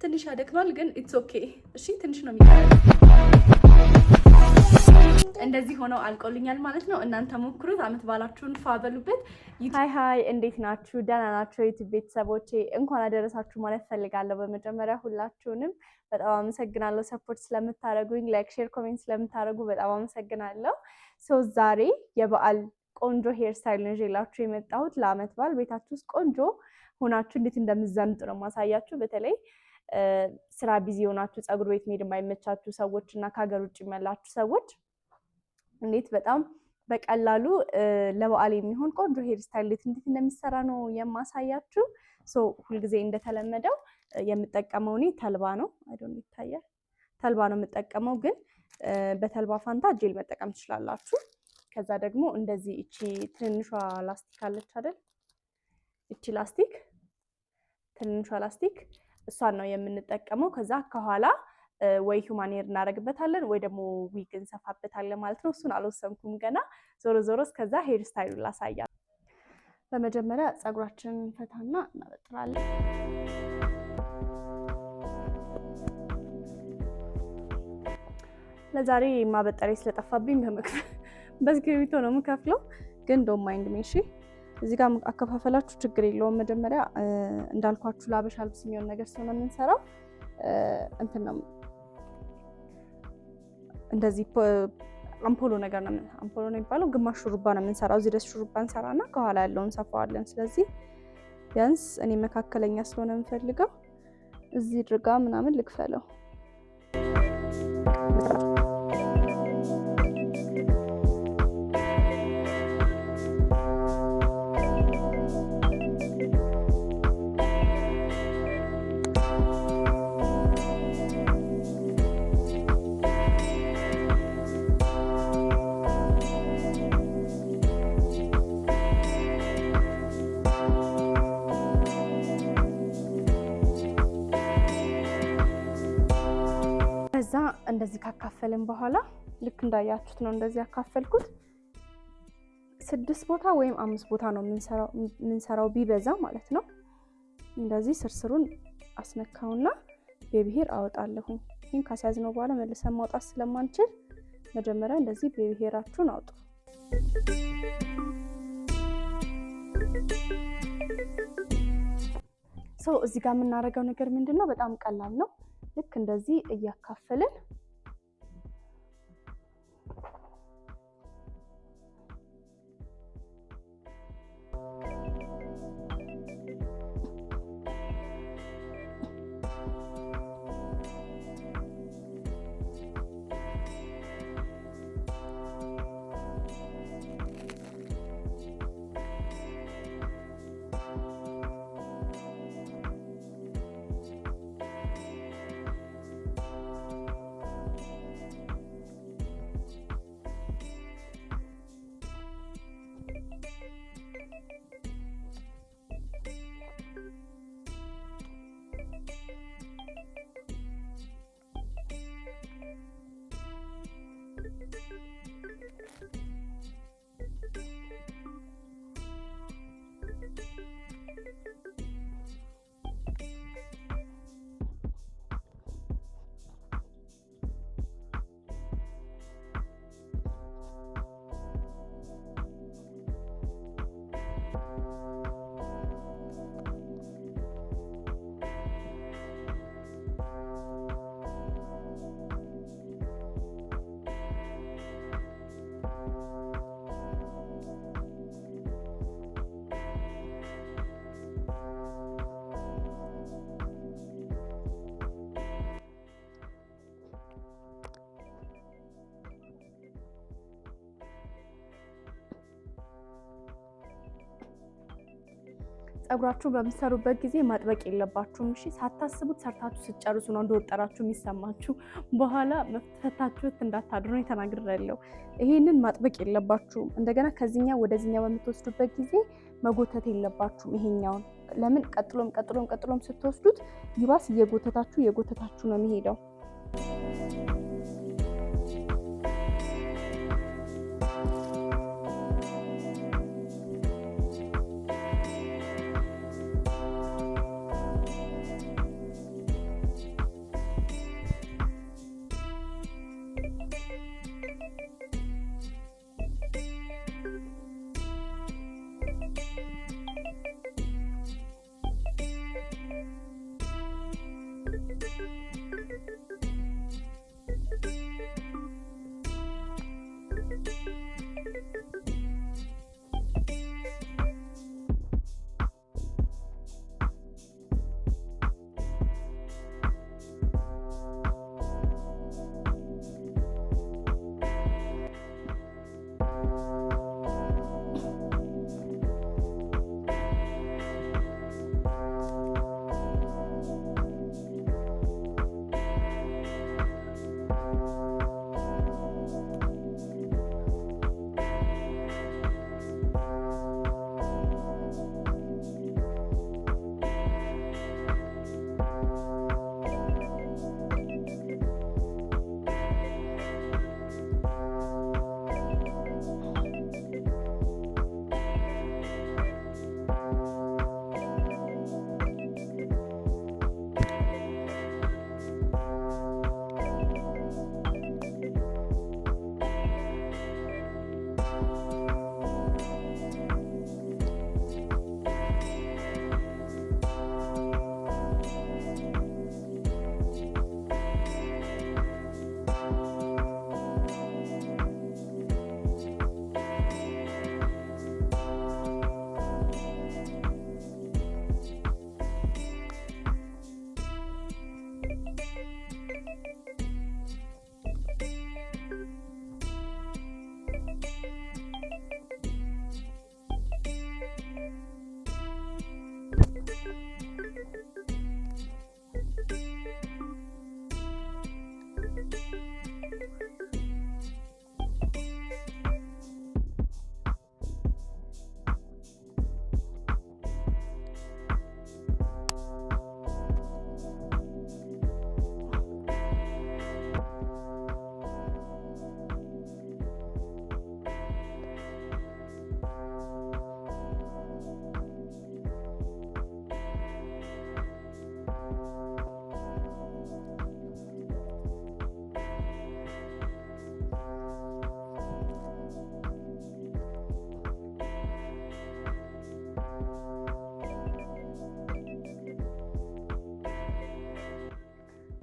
ትንሽ ያደክማል ግን ኢትስ ኦኬ። እሺ ትንሽ ነው የሚቀረው። እንደዚህ ሆነው አልቆልኛል ማለት ነው። እናንተ ሞክሩት፣ አመት ባላችሁን ፋበሉበት። ሃይ እንዴት ናችሁ? ደህና ናችሁ? ዩቲዩብ ቤተሰቦቼ እንኳን አደረሳችሁ ማለት ፈልጋለሁ። በመጀመሪያ ሁላችሁንም በጣም አመሰግናለሁ ሰፖርት ስለምታደርጉኝ፣ ላይክ፣ ሼር፣ ኮሜንት ስለምታደርጉ በጣም አመሰግናለሁ። ዛሬ የበዓል ቆንጆ ሄር ስታይል ነው ይዤላችሁ የመጣሁት። ለአመት በዓል ቤታችሁ ውስጥ ቆንጆ ሆናችሁ እንዴት እንደምትዘንጡ ነው ማሳያችሁ። በተለይ ስራ ቢዚ ሆናችሁ ፀጉር ቤት መሄድ የማይመቻችሁ ሰዎች እና ከሀገር ውጭ ያላችሁ ሰዎች እንዴት በጣም በቀላሉ ለበዓል የሚሆን ቆንጆ ሄር ስታይል እንዴት እንደሚሰራ ነው የማሳያችሁ። ሁልጊዜ እንደተለመደው የምጠቀመው እኔ ተልባ ነው። አይዶንት ይታያል። ተልባ ነው የምጠቀመው፣ ግን በተልባ ፋንታ ጄል መጠቀም ትችላላችሁ። ከዛ ደግሞ እንደዚህ እቺ ትንሿ ላስቲክ አለች አይደል? እቺ ላስቲክ ትንሿ ላስቲክ እሷን ነው የምንጠቀመው። ከዛ ከኋላ ወይ ሁማን ሄር እናደርግበታለን ወይ ደግሞ ዊግ እንሰፋበታለን ማለት ነው። እሱን አልወሰንኩም ገና። ዞሮ ዞሮ እስከዛ ሄር ስታይሉን ላሳያችሁ። በመጀመሪያ ፀጉራችንን ፈታና እናበጥራለን። ለዛሬ ማበጠሬ ስለጠፋብኝ በእስክሪብቶ ነው የምከፍለው፣ ግን ዶንት ማይንድ ሚ። እሺ እዚህ ጋር አከፋፈላችሁ ችግር የለውም። መጀመሪያ እንዳልኳችሁ ለአበሻ ልብስ የሚሆን ነገር ስለሆነ የምንሰራው እንትን ነው እንደዚህ አምፖሎ ነገር ነው። አምፖሎ ነው የሚባለው። ግማሽ ሹሩባ ነው የምንሰራው። እዚህ ድረስ ሹሩባ እንሰራና ከኋላ ያለውን ሰፋዋለን። ስለዚህ ቢያንስ እኔ መካከለኛ ስለሆነ የምፈልገው እዚህ ድርጋ ምናምን ልክፈለው። ከዛ እንደዚህ ካካፈልን በኋላ ልክ እንዳያችሁት ነው እንደዚህ ያካፈልኩት። 6 ቦታ ወይም 5 ቦታ ነው የምንሰራው ቢበዛ ማለት ነው። እንደዚህ ስርስሩን አስነካውና ቤቢ ሄር አወጣለሁ። ይሄን ካስያዝነው በኋላ መልሰን ማውጣት ስለማንችል መጀመሪያ እንደዚህ ቤቢ ሄራችሁን አውጡ። እዚህ ጋር የምናደርገው ነገር ምንድነው? በጣም ቀላል ነው። ልክ እንደዚህ እያካፈልን ፀጉራችሁ በምትሰሩበት ጊዜ ማጥበቅ የለባችሁም። እሺ ሳታስቡት ሰርታችሁ ስትጨርሱ ነው እንደወጠራችሁ የሚሰማችሁ። በኋላ መፍታታችሁት እንዳታድሩ ተናግሬያለሁ። ይሄንን ማጥበቅ የለባችሁም። እንደገና ከዚህኛው ወደዚህኛው በምትወስዱበት ጊዜ መጎተት የለባችሁም። ይሄኛውን ለምን ቀጥሎም ስትወስዱት ይባስ እየጎተታችሁ ነው የሚሄደው።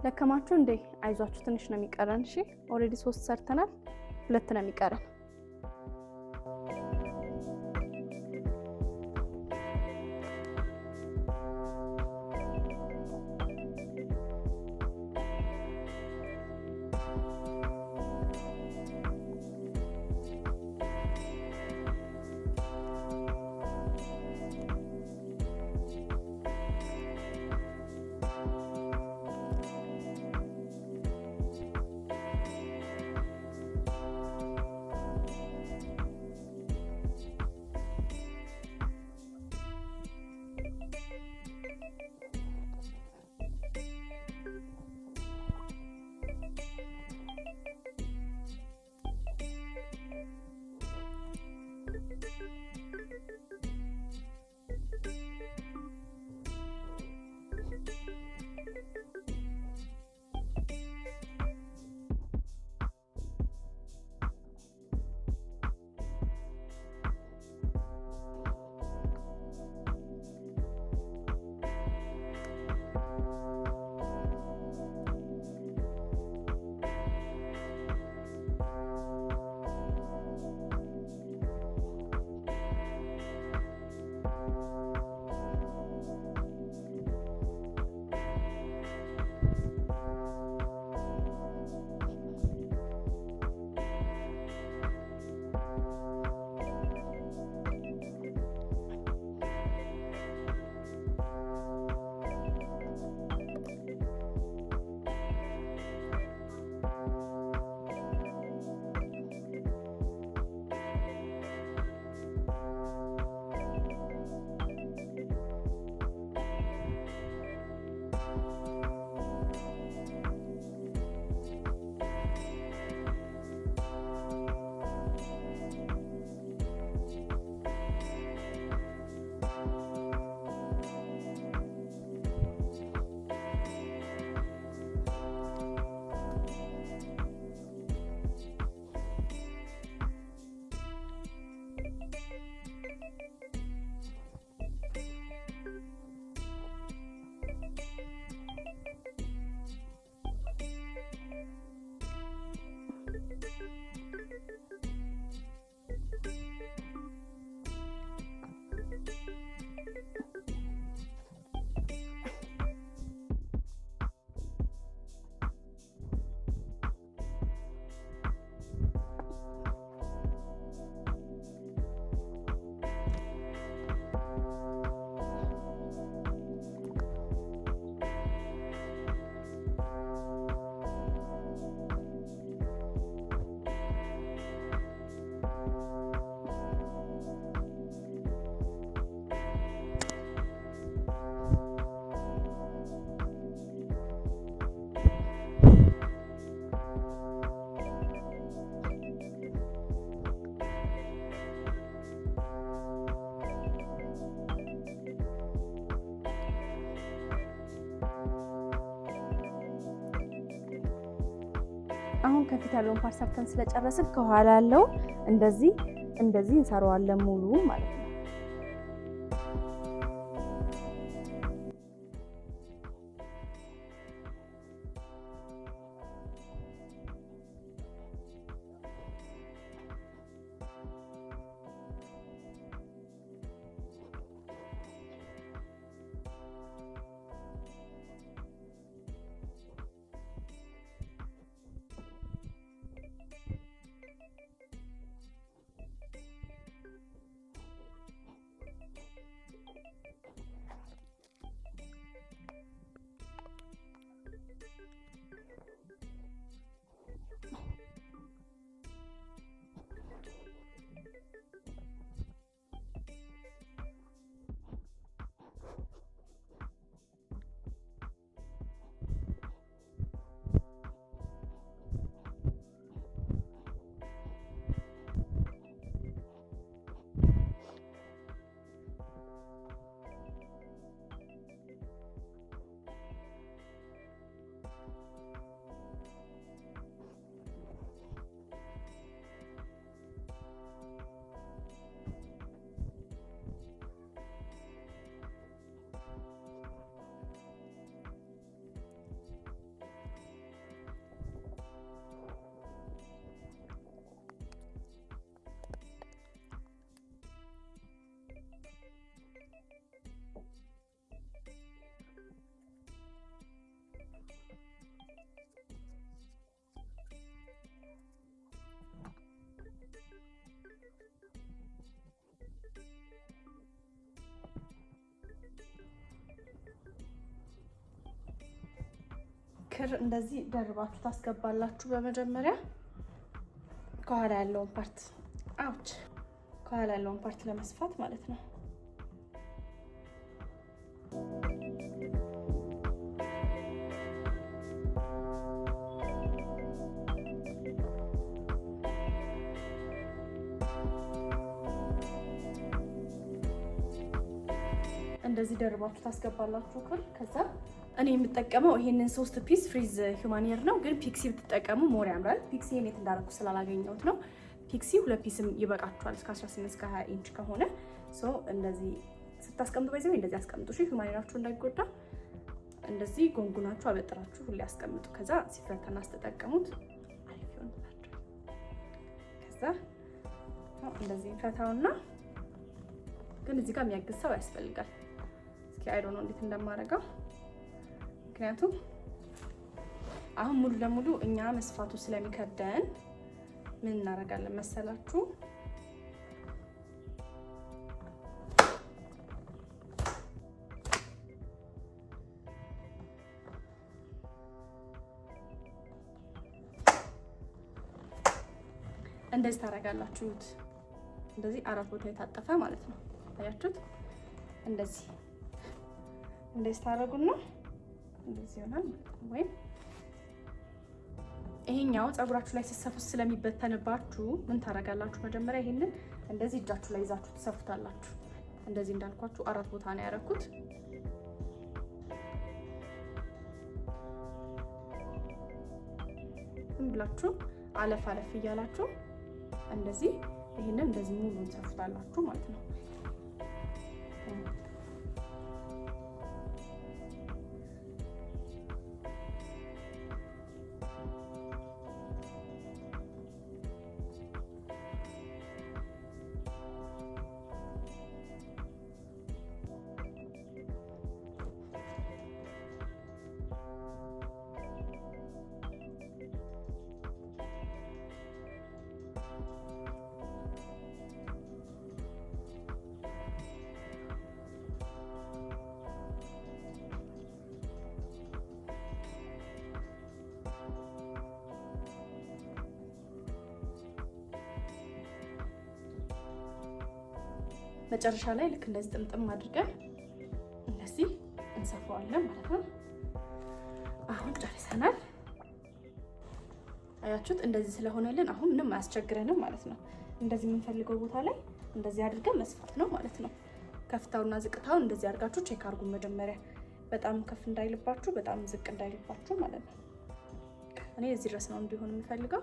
ለከማችሁ እንዴ አይዟችሁ ትንሽ ነው የሚቀረን እሺ ኦሬዲ 3 ሰርተናል 2 ነው የሚቀረን አሁን ከፊት ያለውን ፓርት ሰርተን ስለጨረስን ከኋላ ያለው እንደዚህ እንሰራዋለን ሙሉ ማለት ነው። ክር እንደዚህ ደርባችሁ ታስገባላችሁ። በመጀመሪያ ከኋላ ያለውን ፓርት ለመስፋት ማለት ነው። እንደዚህ ደርባችሁ ታስገባላችሁ ክር። ከዛ እኔ የምጠቀመው ይሄንን 3 ፒስ ፍሪዝ ሂውማኒየር ነው፣ ግን ፒክሲ ብትጠቀሙ ሞር ያምራል። ፒክሲ የት እንዳደረኩ ስላላገኘሁት ነው። ፒክሲ 2 ፒስም ይበቃችኋል እስከ 18 እስከ 20 ኢንች ከሆነ እንደዚህ ስታስቀምጡ በዚህ እንደዚህ አስቀምጡ። እሺ ሂውማኒየራችሁ እንዳይጎዳ እንደዚህ ጎንጉናችሁ አበጥራችሁ ሁሌ አስቀምጡ። ከዛ ሲፈታና ስትጠቀሙት አሪፍ ይሆንላችሁ። ከዛ እንደዚህ ፈታውና ግን እዚህ ጋር የሚያግዝ ሰው ያስፈልጋል። እስኪ አይ ዶንት ኖ እንዴት እንደማደርገው፣ ምክንያቱም አሁን ሙሉ ለሙሉ እኛ መስፋቱ ስለሚከብደን ምን እናደርጋለን መሰላችሁ? እንደዚህ ታደርጋላችሁ። እንደዚህ 4 ቦታ የታጠፈ ማለት ነው። አያችሁት? እንደዚህ ታደርጉና እንደዚህ ይሆናል ማለት ነው። ወይም ይሄኛው ፀጉራችሁ ላይ ሲሰፉት ስለሚበተንባችሁ ምን ታደርጋላችሁ? መጀመሪያ ይሄንን እንደዚህ እጃችሁ ላይ ይዛችሁ ትሰፉታላችሁ። እንደዚህ እንዳልኳችሁ 4 ቦታ ነው ያደረኩት። ዝም ብላችሁ አለፍ እያላችሁ እንደዚህ ይሄንን እንደዚህ ሙሉ ትሰፉታላችሁ ማለት ነው። መጨረሻ ላይ ልክ እንደዚህ ጥምጥም አድርገን እንደዚህ እንሰፋዋለን ማለት ነው። አሁን ጨርሰናል። አያችሁት? እንደዚህ ስለሆነልን አሁን ምንም አያስቸግረንም ማለት ነው። እንደዚህ የምንፈልገው ቦታ ላይ እንደዚህ አድርገን መስፋት ነው ማለት ነው። ከፍታውና ዝቅታውን እንደዚህ አድርጋችሁ ቼክ አድርጉ መጀመሪያ፣ በጣም ከፍ እንዳይልባችሁ፣ በጣም ዝቅ እንዳይልባችሁ ማለት ነው። እኔ እዚህ ድረስ ነው እንዲሆን የምፈልገው።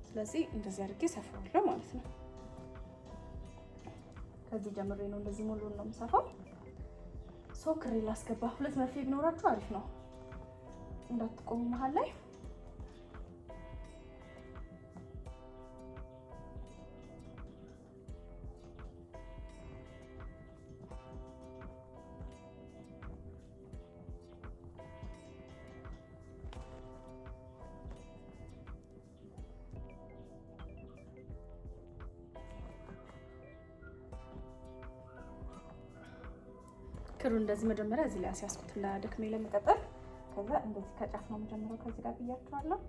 ስለዚህ እንደዚህ አድርጌ ሰፋዋለሁ ማለት ነው። ከዚህ ጀምሬ ነው እንደዚህ ሙሉውን ነው የምሰፋው። ክሬ ላስገባ። 2 መርፌ ቢኖራችሁ አሪፍ ነው፣ እንዳትቆሙ መሀል ላይ። ክሩ እንደዚህ መጀመሪያ እዚህ ላይ አስያዝኩት እንዳያደክመኝ ለመቀጠል። ከዛ እንደዚህ ከጫፍ ነው መጀመሪያው ከዚህ ጋር ብያችኋለሁ።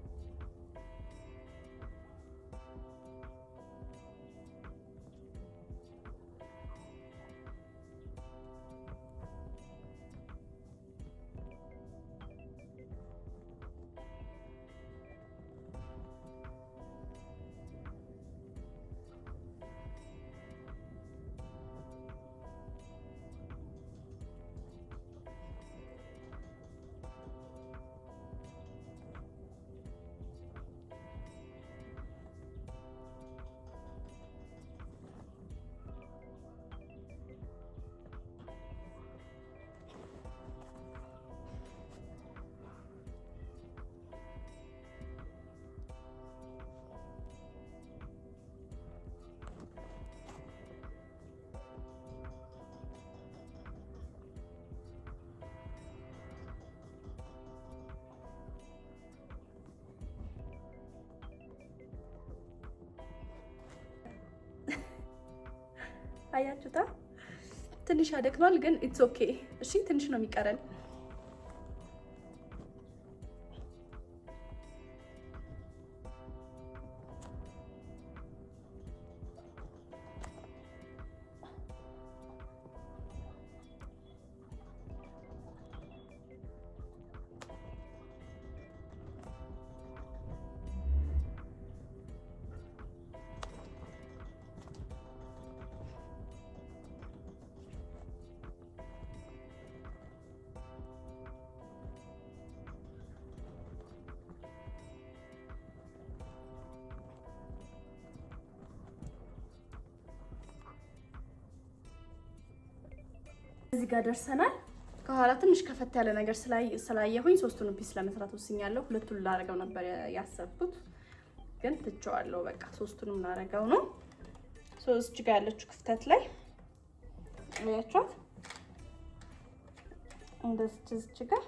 አያችሁታ? ትንሽ ያደክማል ግን ኢትስ ኦኬ። እሺ ትንሽ ነው የሚቀረን። እዚህ ጋር ደርሰናል። ከኋላ ትንሽ ከፈት ያለ ነገር ስላየሁኝ 3ቱን ፒስ ለመስራት ወስኛለሁ። 2ቱን ላደርገው ነበር ያሰብኩት ግን ትቼዋለሁ። በቃ 3ቱንም ላደርገው ነው። እዚህ ጋር ያለችው ክፍተት ላይ አያችኋት? እንደዚህ ጋር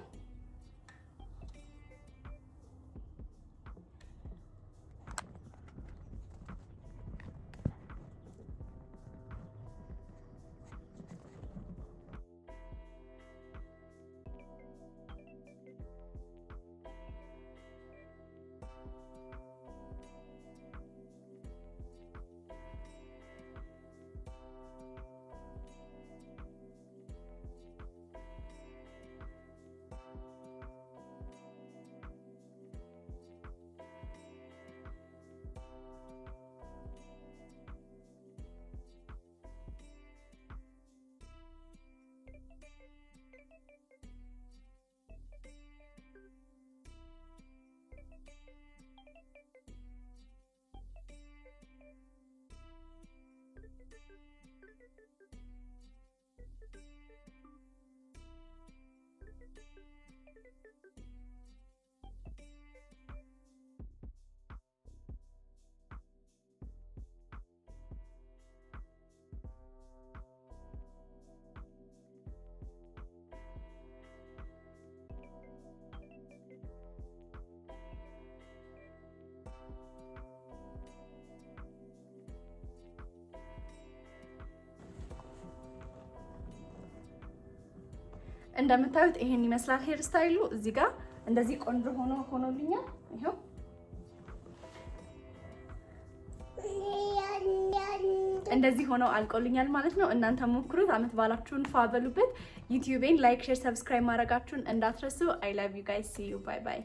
እንደምታዩት ይሄን ይመስላል ሄር ስታይሉ። እዚህ ጋር እንደዚህ ቆንጆ ሆኖልኛል። ይሄው እንደዚህ ሆኖ አልቆልኛል ማለት ነው። እናንተ ሞክሩት፣ አመት ባላችሁን ፋበሉበት። ዩቲዩቤን ላይክ፣ ሼር፣ ሰብስክራይብ ማድረጋችሁን እንዳትረሱ። አይ ላቭ ዩ ጋይስ ሲ ዩ ባይ ባይ።